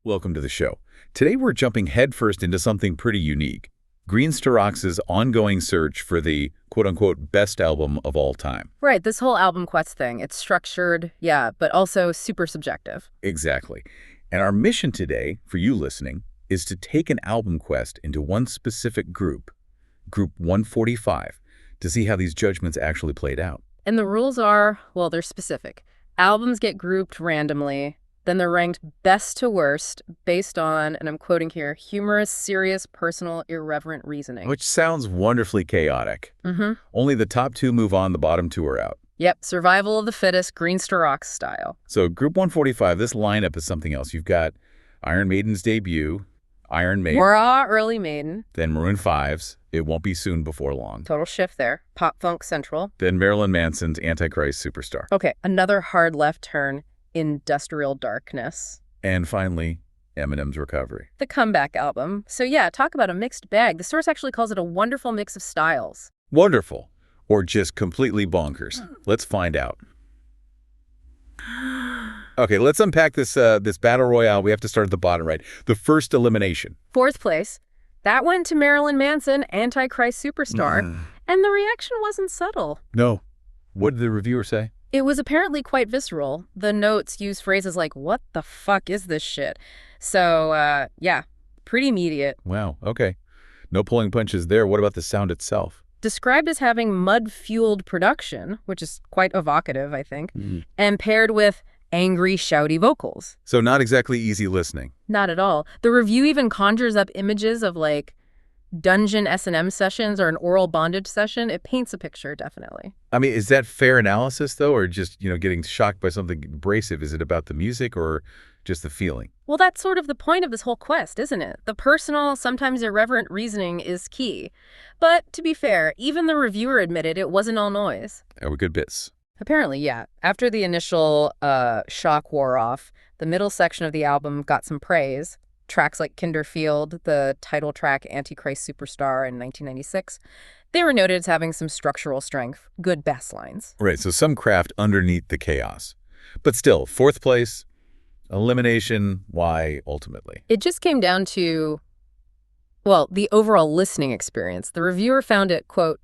Welcome to the show. Today we're jumping headfirst into something pretty unique. Green Starox's ongoing search for the quote-unquote best album of all time. Right, this whole album quest thing, it's structured, yeah, but also super subjective. Exactly. And our mission today, for you listening, is to take an album quest into one specific group, Group 145, to see how these judgments actually played out. And the rules are, well, they're specific. Albums get grouped randomly, then they're ranked best to worst based on, and I'm quoting here, humorous, serious, personal, irreverent reasoning. Which sounds wonderfully chaotic. Only the top two move on, the bottom two are out. Yep, survival of the fittest, Green Starox style. So Group 145, this lineup is something else. You've got Iron Maiden's debut, Iron Maiden, Early Maiden. then Maroon 5's It Won't Be Soon Before Long. Total shift there. Pop Funk Central. Then Marilyn Manson's Antichrist Superstar. Okay, another hard left turn, Industrial Darkness. And finally, Eminem's Recovery. The comeback album. So yeah, talk about a mixed bag. The source actually calls it a wonderful mix of styles. Wonderful. Or just completely bonkers. Let's find out. Okay, let's unpack this battle royale. We have to start at the bottom, right? The first elimination. Fourth place. That went to Marilyn Manson, Antichrist Superstar. And the reaction wasn't subtle. No. What did the reviewer say? It was apparently quite visceral. The notes use phrases like, what the fuck is this shit? So, yeah, pretty immediate. Wow, okay. No pulling punches there. What about the sound itself? Described as having mud-fueled production, which is quite evocative, I think, and paired with angry, shouty vocals. So not exactly easy listening. Not at all. The review even conjures up images of, like, dungeon S&M sessions or an oral bondage session. It paints a picture, definitely. I mean, is that fair analysis, though, or just, getting shocked by something abrasive? Is it about the music or just the feeling? Well, that's sort of the point of this whole quest, isn't it? The personal, sometimes irreverent reasoning is key. But to be fair, even the reviewer admitted it wasn't all noise. Are we good bits? Apparently, yeah. After the initial shock wore off, the middle section of the album got some praise. Tracks like Kinderfield, the title track Antichrist Superstar in 1996, they were noted as having some structural strength, good bass lines. Right, so some craft underneath the chaos. But still, fourth place, elimination, why ultimately? It just came down to, well, the overall listening experience. The reviewer found it, quote,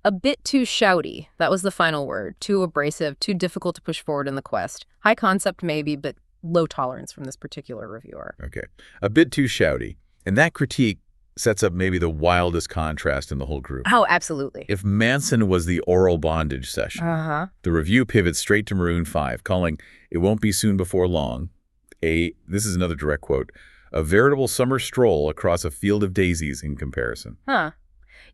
a bit too shouty. That was the final word. Too abrasive, too difficult to push forward in the quest. High concept maybe, but low tolerance from this particular reviewer. Okay. A bit too shouty. And that critique sets up maybe the wildest contrast in the whole group. Oh, absolutely. If Manson was the oral bondage session, the review pivots straight to Maroon 5, calling It Won't Be Soon Before Long, this is another direct quote, a veritable summer stroll across a field of daisies in comparison.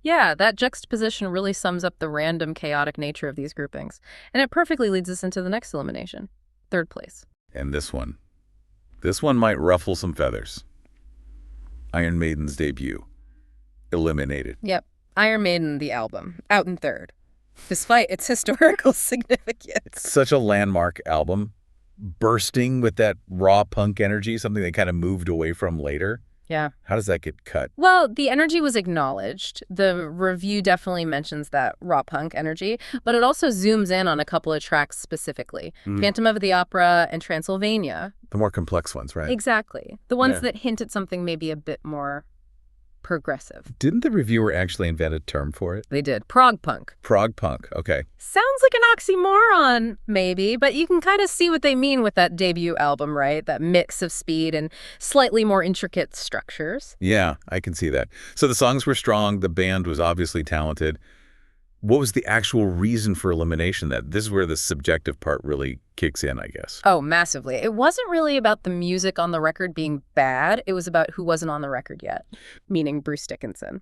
Yeah, that juxtaposition really sums up the random, chaotic nature of these groupings. And it perfectly leads us into the next elimination. Third place. And this one might ruffle some feathers. Iron Maiden's debut, eliminated. Yep, Iron Maiden, the album, out in third, despite its historical significance. Such a landmark album, bursting with that raw punk energy, something they kind of moved away from later. Yeah. How does that get cut? Well, the energy was acknowledged. The review definitely mentions that raw punk energy, but it also zooms in on a couple of tracks specifically. Phantom of the Opera and Transylvania. The more complex ones, right? Exactly. The ones that hint at something maybe a bit more progressive. Didn't the reviewer actually invent a term for it? They did. Prog punk. Prog punk, okay. Sounds like an oxymoron, maybe, but you can kind of see what they mean with that debut album, right? That mix of speed and slightly more intricate structures. Yeah, I can see that. So the songs were strong, the band was obviously talented. What was the actual reason for elimination? This is where the subjective part really kicks in, I guess. Oh, massively. It wasn't really about the music on the record being bad. It was about who wasn't on the record yet, meaning Bruce Dickinson.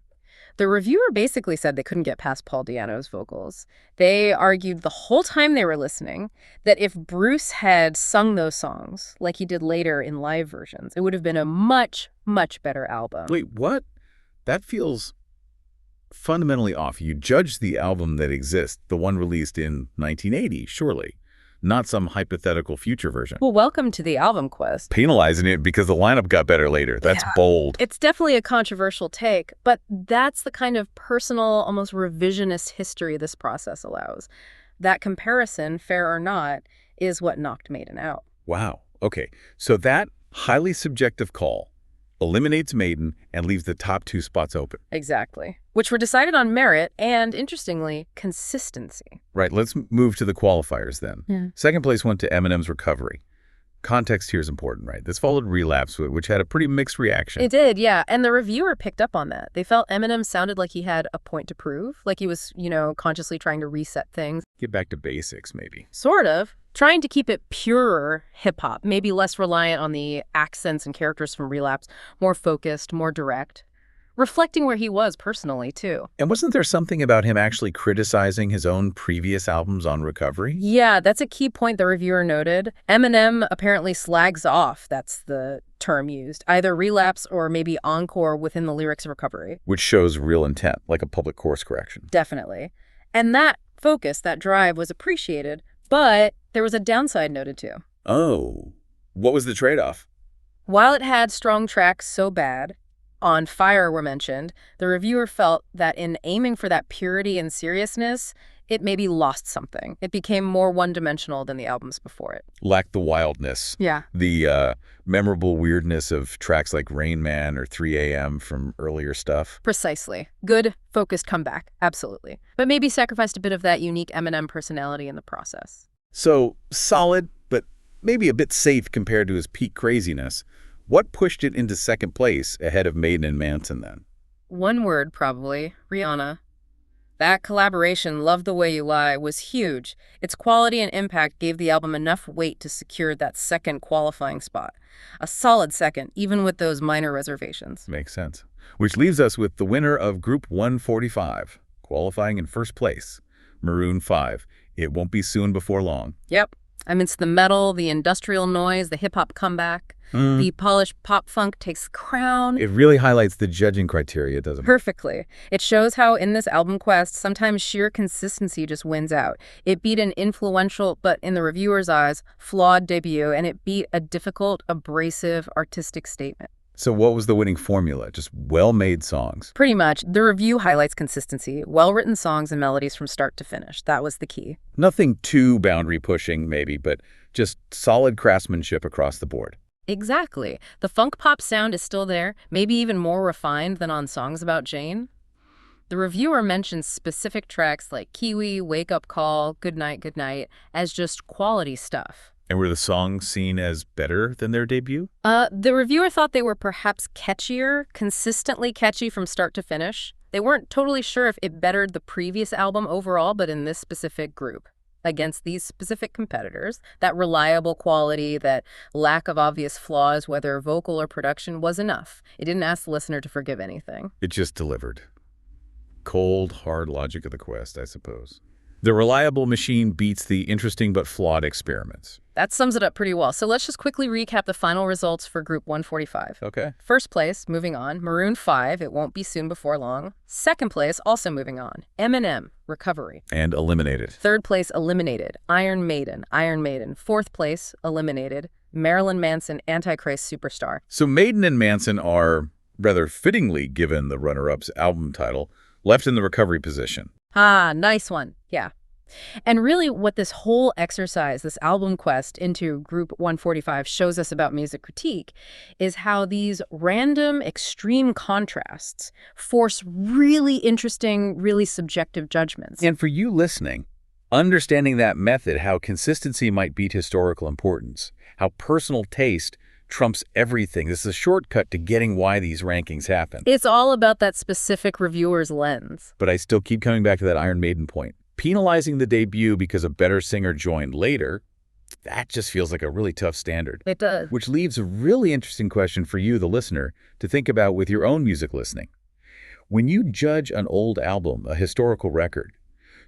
The reviewer basically said they couldn't get past Paul Di'Anno's vocals. They argued the whole time they were listening that if Bruce had sung those songs like he did later in live versions, it would have been a much, much better album. Wait, what? That feels fundamentally off. You judge the album that exists, the one released in 1980, surely, not some hypothetical future version. Well, welcome to the album quest. Penalizing it because the lineup got better later. That's bold. It's definitely a controversial take, but that's the kind of personal, almost revisionist history this process allows. That comparison, fair or not, is what knocked Maiden out. Wow. Okay. So that Highly subjective call. Eliminates Maiden and leaves the top 2 spots open. Exactly. Which were decided on merit and, interestingly, consistency. Right, let's move to the qualifiers then. Yeah. Second place went to Eminem's Recovery. Context here is important, right? This followed Relapse, which had a pretty mixed reaction. It did, yeah. And the reviewer picked up on that. They felt Eminem sounded like he had a point to prove, like he was, consciously trying to reset things. Get back to basics, maybe. Sort of. Trying to keep it purer hip-hop, maybe less reliant on the accents and characters from Relapse, more focused, more direct. Reflecting where he was personally, too. And wasn't there something about him actually criticizing his own previous albums on Recovery? Yeah, that's a key point the reviewer noted. Eminem apparently slags off, that's the term used, either Relapse or maybe Encore within the lyrics of Recovery. Which shows real intent, like a public course correction. Definitely. And that focus, that drive, was appreciated, but there was a downside noted, too. Oh, what was the trade-off? While it had strong tracks so bad, On Fire were mentioned, the reviewer felt that in aiming for that purity and seriousness, it maybe lost something. It became more one-dimensional than the albums before it. Lacked the wildness. Yeah. The memorable weirdness of tracks like Rain Man or 3 a.m. from earlier stuff. Precisely. Good, focused comeback. Absolutely. But maybe sacrificed a bit of that unique Eminem personality in the process. So, solid, but maybe a bit safe compared to his peak craziness. What pushed it into second place ahead of Maiden and Manson then? One word, probably. Rihanna. That collaboration, Love the Way You Lie, was huge. Its quality and impact gave the album enough weight to secure that second qualifying spot. A solid second, even with those minor reservations. Makes sense. Which leaves us with the winner of Group 145, qualifying in first place, Maroon 5. It won't be soon before long. Yep. Amidst the metal, the industrial noise, the hip-hop comeback, the polished pop-funk takes the crown. It really highlights the judging criteria, doesn't it? Perfectly. It shows how in this album quest, sometimes sheer consistency just wins out. It beat an influential, but in the reviewer's eyes, flawed debut, and it beat a difficult, abrasive, artistic statement. So what was the winning formula? Just well-made songs? Pretty much. The review highlights consistency, well-written songs and melodies from start to finish. That was the key. Nothing too boundary-pushing, maybe, but just solid craftsmanship across the board. Exactly. The funk pop sound is still there, maybe even more refined than on Songs About Jane. The reviewer mentions specific tracks like Kiwi, Wake Up Call, Good Night, as just quality stuff. And were the songs seen as better than their debut? The reviewer thought they were perhaps catchier, consistently catchy from start to finish. They weren't totally sure if it bettered the previous album overall, but in this specific group, against these specific competitors, that reliable quality, that lack of obvious flaws, whether vocal or production, was enough. It didn't ask the listener to forgive anything. It just delivered. Cold, hard logic of the quest, I suppose. The reliable machine beats the interesting but flawed experiments. That sums it up pretty well. So let's just quickly recap the final results for Group 145. Okay. First place, moving on, Maroon 5, It Won't Be Soon Before Long. Second place, also moving on, Eminem, Recovery. And eliminated. Third place, eliminated, Iron Maiden. Fourth place, eliminated, Marilyn Manson, Antichrist Superstar. So Maiden and Manson are, rather fittingly given the runner-up's album title, left in the recovery position. Ah, nice one. Yeah. And really what this whole exercise, this album quest into Group 145 shows us about music critique is how these random extreme contrasts force really interesting, really subjective judgments. And for you listening, understanding that method, how consistency might beat historical importance, how personal taste trumps everything. This is a shortcut to getting why these rankings happen. It's all about that specific reviewer's lens. But I still keep coming back to that Iron Maiden point. Penalizing the debut because a better singer joined later, that just feels like a really tough standard. It does. Which leaves a really interesting question for you, the listener, to think about with your own music listening. When you judge an old album, a historical record,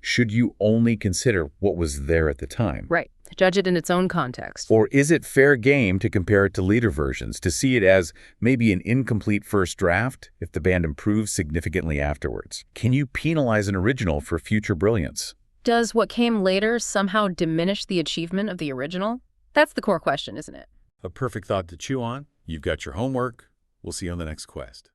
should you only consider what was there at the time? Right. Judge it in its own context. Or is it fair game to compare it to later versions, to see it as maybe an incomplete first draft if the band improves significantly afterwards? Can you penalize an original for future brilliance? Does what came later somehow diminish the achievement of the original? That's the core question, isn't it? A perfect thought to chew on. You've got your homework. We'll see you on the next quest.